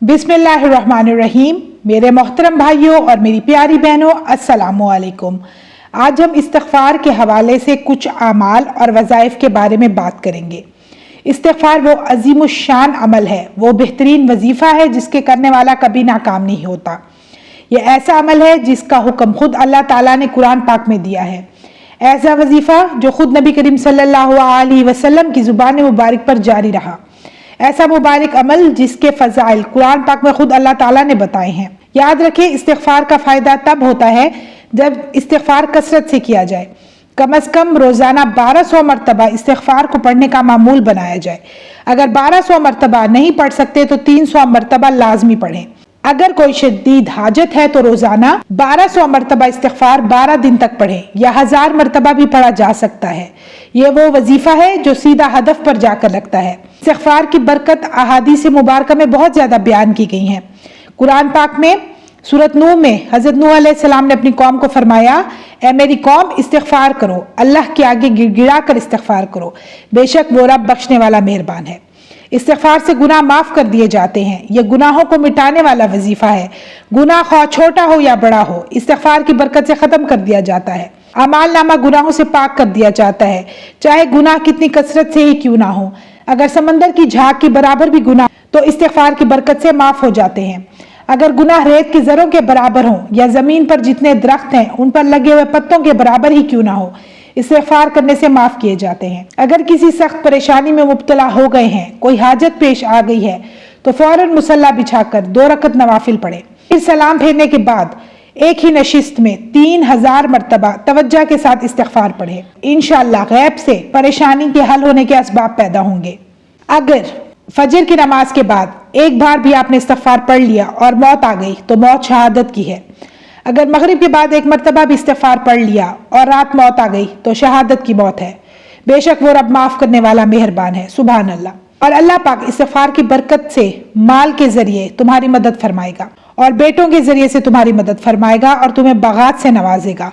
बिस्मिल्लाहिर्रहमानिर्रहीम। मेरे मोहतरम भाइयों और मेरी प्यारी बहनों, अस्सलामु अलैकुम। आज हम इस्तिग़फ़ार के हवाले से कुछ आमाल और वज़ाइफ के बारे में बात करेंगे। इस्तिग़फ़ार वो अज़ीमुश्शान अमल है, वो बेहतरीन वजीफ़ा है जिसके करने वाला कभी नाकाम नहीं होता। ये ऐसा अमल है जिसका हुक्म खुद अल्लाह ताला ने कुरान पाक में दिया है। ऐसा वजीफ़ा जो खुद नबी करीम सल्लल्लाहु अलैहि वसल्लम की ज़ुबान मुबारक पर जारी रहा। ऐसा मुबारक अमल जिसके फ़ज़ाइल कुरान पाक में खुद अल्लाह ताला ने बताए हैं। याद रखें, इस्तिग़फ़ार का फ़ायदा तब होता है जब इस्तिग़फ़ार कसरत से किया जाए। कम अज़ कम रोज़ाना 1200 मरतबा इस्तिग़फ़ार को पढ़ने का मामूल बनाया जाए। अगर 1200 मरतबा नहीं पढ़ सकते तो 300 मरतबा लाजमी पढ़ें। अगर कोई शदीद हाजत है तो रोजाना 1200 मरतबा इस्तिग़फ़ार 12 दिन तक पढ़ें या 1000 मरतबा भी पढ़ा जा सकता है। ये वो वजीफा है जो सीधा हदफ पर जाकर लगता है। इस्तिग़फ़ार की बरकत अहादीस मुबारका में बहुत ज्यादा बयान की गई हैं। कुरान पाक में सूरत नूह में हज़रत नूह अलैहिस्सलाम ने अपनी कौम को फरमाया, ए मेरी कौम इस्तिग़फ़ार करो, अल्लाह के आगे गिड़गिड़ा कर इस्तिग़फ़ार करो, बेशक वो रब बख्शने वाला मेहरबान है। इस्तिग़फ़ार से गुनाह माफ कर दिए जाते हैं। यह गुनाहों को मिटाने वाला वजीफा है। गुनाह ख्वाह छोटा हो या बड़ा हो, इस्तिग़फ़ार की बरकत से खत्म कर दिया जाता है। अमाल नामा गुनाहों से पाक कर दिया जाता है, चाहे गुनाह कितनी कसरत से ही क्यों ना हो। अगर समंदर की झाग के बराबर भी गुनाह तो इस्तिग़फ़ार की बरकत से माफ हो जाते हैं। अगर गुनाह रेत के ज़रों के बराबर हो या जमीन पर जितने दरख्त हैं उन पर लगे हुए पत्तों के बराबर ही क्यों ना हो, इस्तिग़फ़ार करने से माफ किए जाते हैं। अगर किसी सख्त परेशानी में मुब्तला हो गए हैं, कोई हाजत पेश आ गई है, तो फौरन मुसल्ला बिछाकर 2 रकत नवाफिल पढ़ें। फिर सलाम फेरने के बाद एक ही नशिस्त में 3000 मरतबा तवज्जो के साथ इस्तिग़फ़ार पढ़ें। इंशाअल्लाह गैब से परेशानी के हल होने के असबाब पैदा होंगे। अगर फजर की नमाज के बाद एक बार भी आपने इस्तिग़फ़ार पढ़ लिया और मौत आ गई तो मौत शहादत की है। अगर मगरिब के बाद एक मरतबा भी इस्तिग़फ़ार पढ़ लिया और रात मौत आ गई तो शहादत की मौत है। बेशक वो रब माफ करने वाला मेहरबान है। सुभान अल्लाह। और अल्लाह पाक इस्तिग़फ़ार की बरकत से माल के जरिए तुम्हारी मदद फरमाएगा और बेटों के जरिए से तुम्हारी मदद फरमाएगा और तुम्हें बागात से नवाजेगा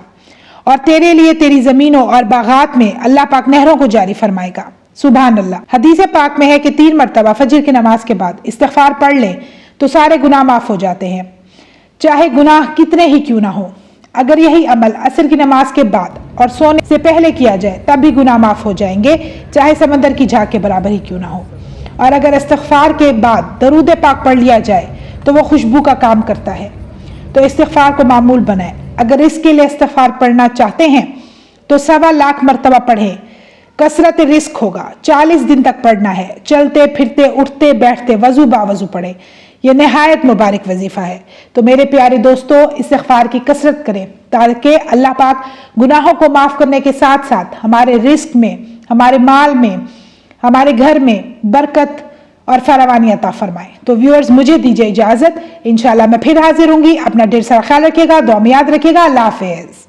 और तेरे लिए तेरी जमीनों और बागात में अल्लाह पाक नहरों को जारी फरमाएगा। सुभान अल्लाह। हदीस पाक में है कि 3 मरतबा फजर की नमाज के बाद इस्तिग़फ़ार पढ़ लें तो सारे गुनाह माफ हो जाते हैं, चाहे गुनाह कितने ही क्यों ना हो। अगर यही अमल असर की नमाज के बाद और सोने से पहले किया जाए तब भी गुनाह माफ हो जाएंगे, चाहे समंदर की झाग के बराबर ही क्यों ना हो। और अगर इस्तिग़फ़ार के बाद दरूद पाक पढ़ लिया जाए तो वो खुशबू का काम करता है। तो इस्तिग़फ़ार को मामूल बनाए। अगर इसके लिए इस्तिग़फ़ार पढ़ना चाहते हैं तो 1.25 लाख मरतबा पढ़ें। कसरत रिस्क होगा, 40 दिन तक पढ़ना है। चलते फिरते उठते बैठते वजू बावजू पढ़ें। यह नहायत मुबारक वजीफा है। तो मेरे प्यारे दोस्तों, इस्तिग़फ़ार की कसरत करें ताकि अल्लाह पाक गुनाहों को माफ करने के साथ साथ हमारे रिस्क में, हमारे माल में, हमारे घर में बरकत और फरावानी अता फरमाए। तो व्यूअर्स, मुझे दीजिए इजाजत। इंशाल्लाह मैं फिर हाजिर होंगी। अपना ढेर सारा ख्याल रखिएगा, दुआ में याद रखिएगा। अल्लाह हाफ़िज़।